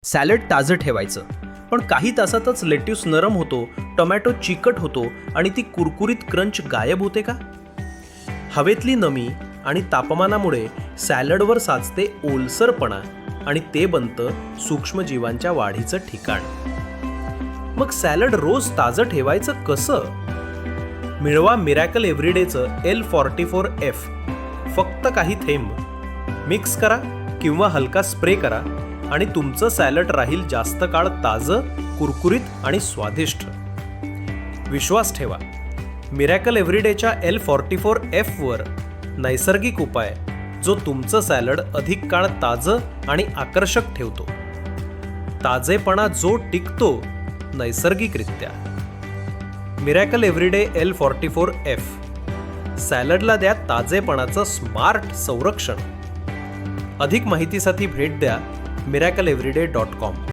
Salad ताजं ठेवायचं, पण काही तासातच लेट्यूस नरम होतो, टोमॅटो चिकट होतो आणि ती कुरकुरीत क्रंच गायब होते का? हवेतली नमी आणि तापमानामुळे सॅलडवर साचते ओलसरपणा आणि ते बनतं सूक्ष्मजीवांच्या वाढीचं ठिकाण. मग सॅलड रोज ताजं ठेवायचं कसं? मिळवा मिरॅकल एव्हरीडेचं L44F. फक्त काही थेंब मिक्स करा किंवा हलका स्प्रे करा आणि तुमचं सॅलड राहील जास्त काळ ताजं, कुरकुरीत आणि स्वादिष्ट. विश्वास ठेवा, मिरॅकल एव्हरीडेच्या L44F वर नैसर्गिक उपाय जो तुमचं सॅलड अधिक काळ ताजं आणि आकर्षक ठेवतो. ताजेपणा जो टिकतो नैसर्गिकरित्या. Miracle everyday L44F. सॅलडला द्या ताजेपणाचं स्मार्ट संरक्षण. अधिक माहितीसाठी भेट द्या miracleeveryday.com.